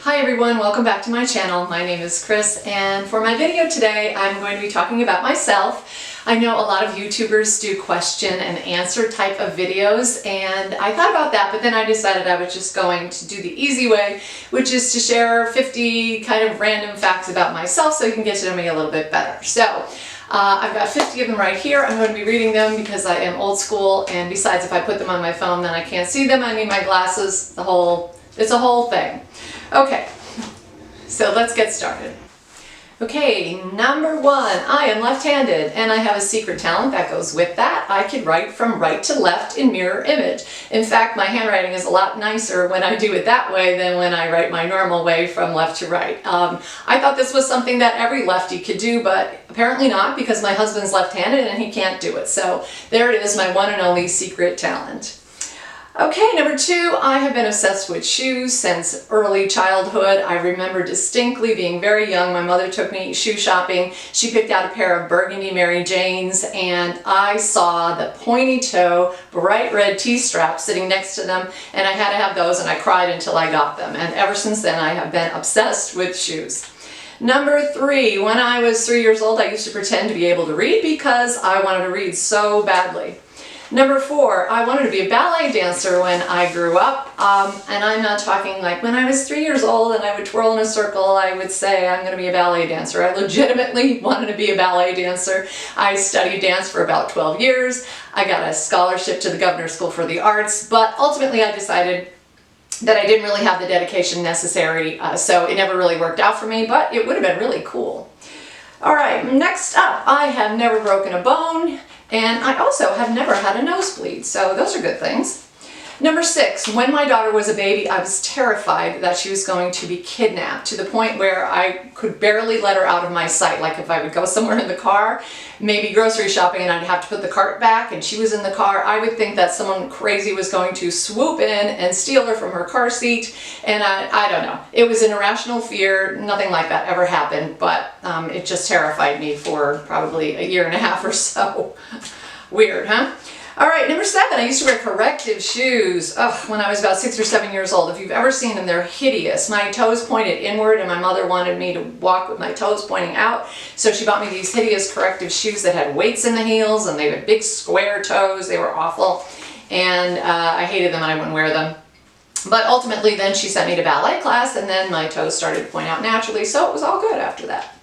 Hi everyone, welcome back to my channel. My name is Chris, and for my video today I'm going to be talking about myself. I know a lot of YouTubers do question and answer type of videos, and I thought about that, but then I decided I was just going to do the easy way, which is to share 50 kind of random facts about myself so you can get to know me a little bit better. So I've got 50 of them right here. I'm going to be reading them because I am old school, and besides, if I put them on my phone then I can't see them. I need my glasses. It's a whole thing. Okay, so let's get started. Okay, number one, I am left-handed, and I have a secret talent that goes with that. I can write from right to left in mirror image. In fact, my handwriting is a lot nicer when I do it that way than when I write my normal way from left to right. I thought this was something that every lefty could do, but apparently not, because my husband's left-handed and he can't do it. So there it is, my one and only secret talent. Okay, number two, I have been obsessed with shoes since early childhood. I remember distinctly being very young. My mother took me shoe shopping. She picked out a pair of burgundy Mary Janes, and I saw the pointy toe, bright red T-strap sitting next to them, and I had to have those, and I cried until I got them. And ever since then, I have been obsessed with shoes. Number three, when I was 3 years old, I used to pretend to be able to read because I wanted to read so badly. Number four, I wanted to be a ballet dancer when I grew up, and I'm not talking like when I was 3 years old and I would twirl in a circle, I would say I'm going to be a ballet dancer. I legitimately wanted to be a ballet dancer. I studied dance for about 12 years. I got a scholarship to the Governor's School for the Arts, but ultimately I decided that I didn't really have the dedication necessary, so it never really worked out for me, but it would have been really cool. All right, next up, I have never broken a bone. And I also have never had a nosebleed, so those are good things. Number six, when my daughter was a baby, I was terrified that she was going to be kidnapped, to the point where I could barely let her out of my sight. Like if I would go somewhere in the car, maybe grocery shopping, and I'd have to put the cart back and she was in the car, I would think that someone crazy was going to swoop in and steal her from her car seat. And I don't know. It was an irrational fear. Nothing like that ever happened, but it just terrified me for probably a year and a half or so. Weird, huh? All right, number seven, I used to wear corrective shoes when I was about 6 or 7 years old. If you've ever seen them, they're hideous. My toes pointed inward, and my mother wanted me to walk with my toes pointing out. So she bought me these hideous corrective shoes that had weights in the heels, and they had big square toes. They were awful, and I hated them and I wouldn't wear them. But ultimately, then she sent me to ballet class, and then my toes started to point out naturally, so it was all good after that.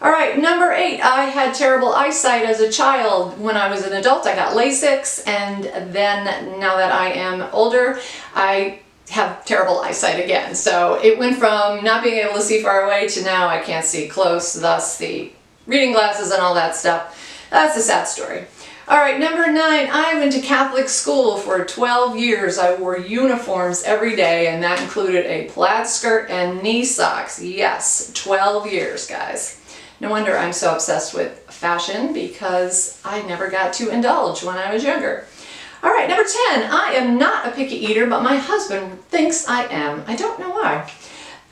All right, number eight, I had terrible eyesight as a child. When I was an adult, I got LASIK, and then now that I am older, I have terrible eyesight again. So it went from not being able to see far away to now I can't see close, thus the reading glasses and all that stuff. That's a sad story. All right, number nine, I went to Catholic school for 12 years. I wore uniforms every day, and that included a plaid skirt and knee socks. Yes, 12 years, guys. No wonder I'm so obsessed with fashion, because I never got to indulge when I was younger. All right, number 10, I am not a picky eater, but my husband thinks I am. I don't know why.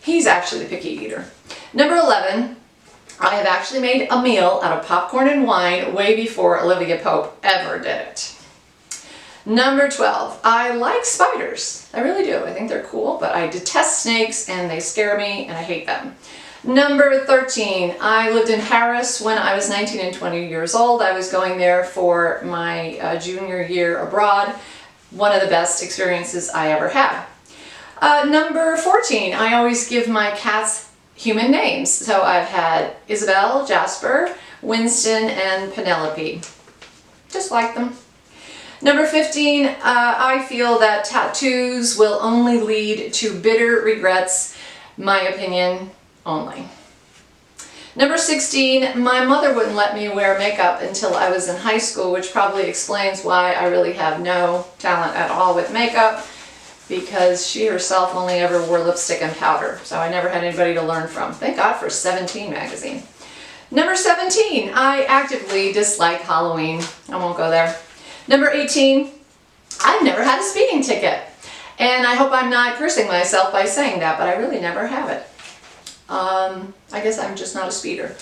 He's actually the picky eater. Number 11, I have actually made a meal out of popcorn and wine way before Olivia Pope ever did it. Number 12, I like spiders. I really do. I think they're cool, but I detest snakes, and they scare me, and I hate them. Number 13, I lived in Paris when I was 19 and 20 years old. I was going there for my junior year abroad. One of the best experiences I ever had. Number 14, I always give my cats human names. So I've had Isabel, Jasper, Winston, and Penelope. Just like them. Number 15, I feel that tattoos will only lead to bitter regrets. My opinion only. Number 16, my mother wouldn't let me wear makeup until I was in high school, which probably explains why I really have no talent at all with makeup, because she herself only ever wore lipstick and powder, so I never had anybody to learn from. Thank God for 17 magazine. Number 17, I actively dislike Halloween. I won't go there. Number 18, I've never had a speeding ticket. And I hope I'm not cursing myself by saying that, but I really never have it. I guess I'm just not a speeder.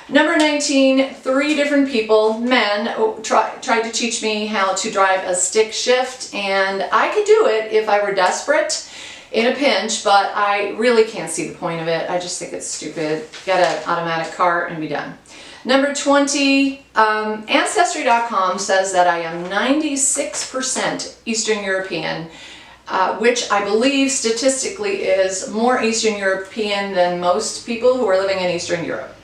Number 19, 3 different people, men, tried to teach me how to drive a stick shift, and I could do it if I were desperate. in a pinch, but I really can't see the point of it. I just think it's stupid. Get an automatic cart and be done. Number 20, Ancestry.com says that I am 96% Eastern European, which I believe statistically is more Eastern European than most people who are living in Eastern Europe.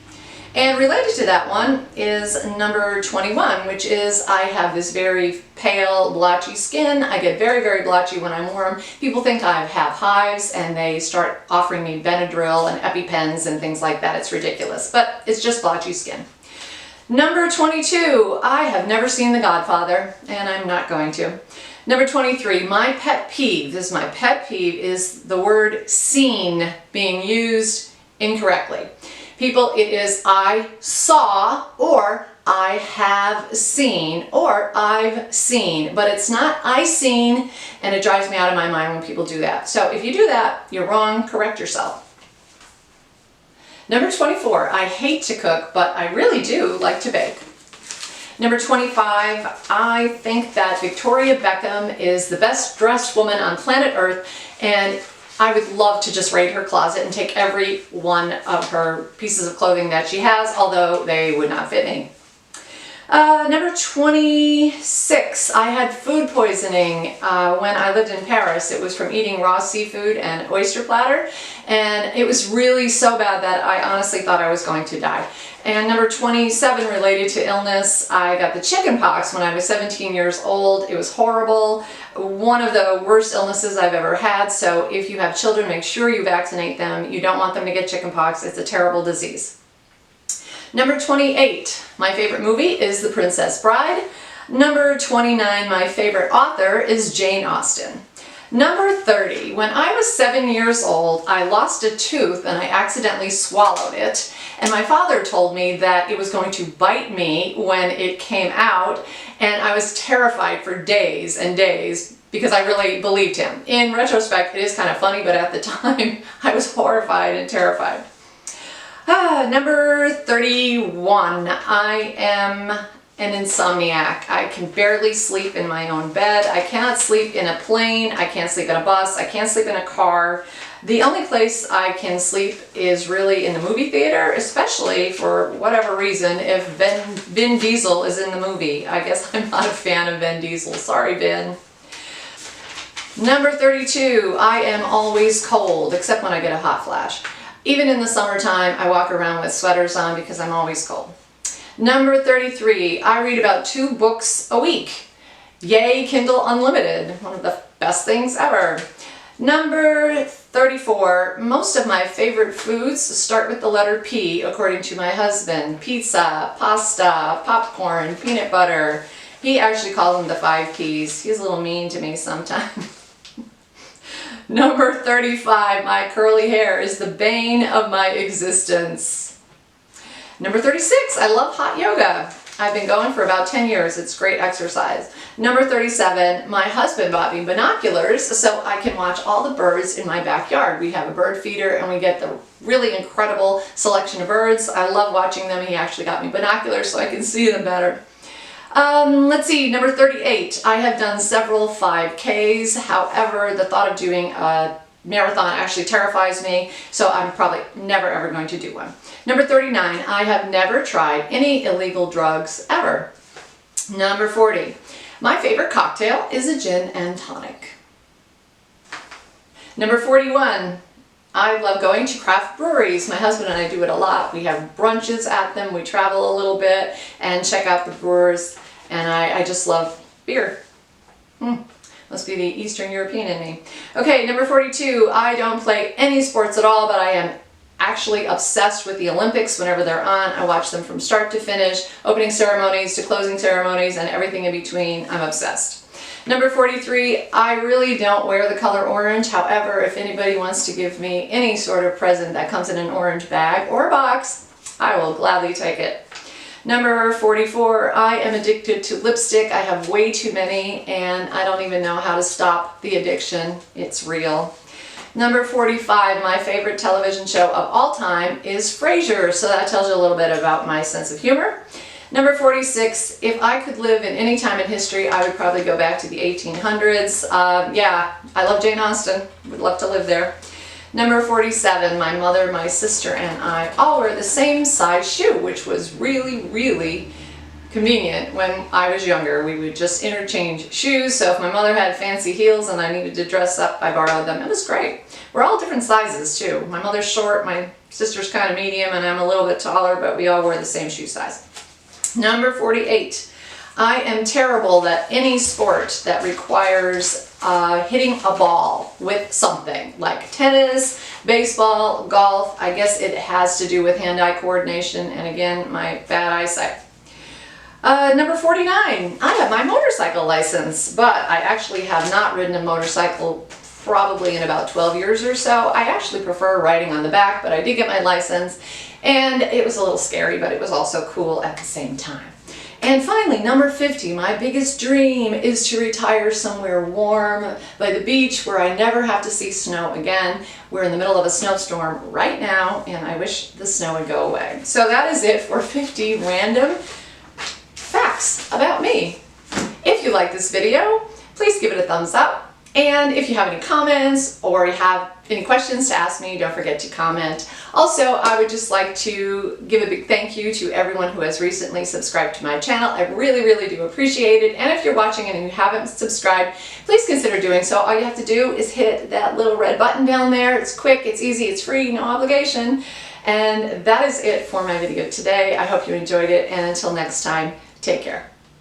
And related to that one is number 21, which is I have this very pale, blotchy skin. I get very, very blotchy when I'm warm. People think I have hives and they start offering me Benadryl and EpiPens and things like that. It's ridiculous, but it's just blotchy skin. Number 22, I have never seen The Godfather, and I'm not going to. Number 23, my pet peeve, this is my pet peeve, is the word seen being used incorrectly. People, it is I saw or I have seen or I've seen, but it's not I seen, and it drives me out of my mind when people do that. So if you do that, you're wrong, correct yourself. Number 24, I hate to cook, but I really do like to bake. Number 25, I think that Victoria Beckham is the best dressed woman on planet Earth, and I would love to just raid her closet and take every one of her pieces of clothing that she has, although they would not fit me. Number 26, I had food poisoning when I lived in Paris. It was from eating raw seafood and oyster platter, and it was really so bad that I honestly thought I was going to die. And number 27, related to illness, I got the chicken pox when I was 17 years old. It was horrible. One of the worst illnesses I've ever had, so if you have children, make sure you vaccinate them. You don't want them to get chicken pox. It's a terrible disease. Number 28, my favorite movie is The Princess Bride. Number 29, my favorite author is Jane Austen. Number 30, when I was 7 years old, I lost a tooth and I accidentally swallowed it. And my father told me that it was going to bite me when it came out, and I was terrified for days and days because I really believed him. In retrospect, it is kind of funny, but at the time, I was horrified and terrified. Number 31, I am an insomniac. I can barely sleep in my own bed. I cannot sleep in a plane. I can't sleep in a bus. I can't sleep in a car. The only place I can sleep is really in the movie theater, especially for whatever reason if Vin Diesel is in the movie. I guess I'm not a fan of Vin Diesel. Sorry, Vin. Number 32, I am always cold, except when I get a hot flash. Even in the summertime, I walk around with sweaters on because I'm always cold. Number 33, I read about 2 books a week. Yay, Kindle Unlimited, one of the best things ever. Number 34, most of my favorite foods start with the letter P, according to my husband. Pizza, pasta, popcorn, peanut butter. He actually calls them the 5 Ps. He's a little mean to me sometimes. Number 35, my curly hair is the bane of my existence. Number 36, I love hot yoga. I've been going for about 10 years. It's great exercise. Number 37, my husband bought me binoculars so I can watch all the birds in my backyard. We have a bird feeder and we get the really incredible selection of birds. I love watching them. He actually got me binoculars so I can see them better. Let's see, number 38, I have done several 5Ks. However, the thought of doing a marathon actually terrifies me, so I'm probably never ever going to do one. Number 39, I have never tried any illegal drugs ever. Number 40, my favorite cocktail is a gin and tonic. Number 41, I love going to craft breweries. My husband and I do it a lot. We have brunches at them, we travel a little bit and check out the brewers, and I just love beer. Must be the Eastern European in me. Okay, number 42, I don't play any sports at all, but I am actually obsessed with the Olympics whenever they're on. I watch them from start to finish, opening ceremonies to closing ceremonies and everything in between. I'm obsessed. Number 43, I really don't wear the color orange. However, if anybody wants to give me any sort of present that comes in an orange bag or box, I will gladly take it. Number 44, I am addicted to lipstick. I have way too many and I don't even know how to stop the addiction. It's real. Number 45, my favorite television show of all time is Frasier, so that tells you a little bit about my sense of humor. Number 46, if I could live in any time in history, I would probably go back to the 1800s. Yeah, I love Jane Austen. Would love to live there. Number 47, my mother, my sister, and I all wear the same size shoe, which was really, really convenient when I was younger. We would just interchange shoes, so if my mother had fancy heels and I needed to dress up, I borrowed them. It was great. We're all different sizes too. My mother's short, my sister's kind of medium, and I'm a little bit taller, but we all wear the same shoe size. Number 48, I am terrible at any sport that requires hitting a ball with something, like tennis, baseball, golf. I guess it has to do with hand-eye coordination, and again, my bad eyesight. Number 49, I have my motorcycle license, but I actually have not ridden a motorcycle probably in about 12 years or so. I actually prefer riding on the back, but I did get my license, and it was a little scary, but it was also cool at the same time. And finally, number 50, my biggest dream is to retire somewhere warm by the beach where I never have to see snow again. We're in the middle of a snowstorm right now, and I wish the snow would go away. So that is it for 50 random facts about me. If you like this video, please give it a thumbs up. And if you have any comments or you have any questions to ask me, don't forget to comment. Also, I would just like to give a big thank you to everyone who has recently subscribed to my channel. I really, really do appreciate it. And if you're watching and you haven't subscribed, please consider doing so. All you have to do is hit that little red button down there. It's quick, it's easy, it's free, no obligation. And that is it for my video today. I hope you enjoyed it, and until next time, take care.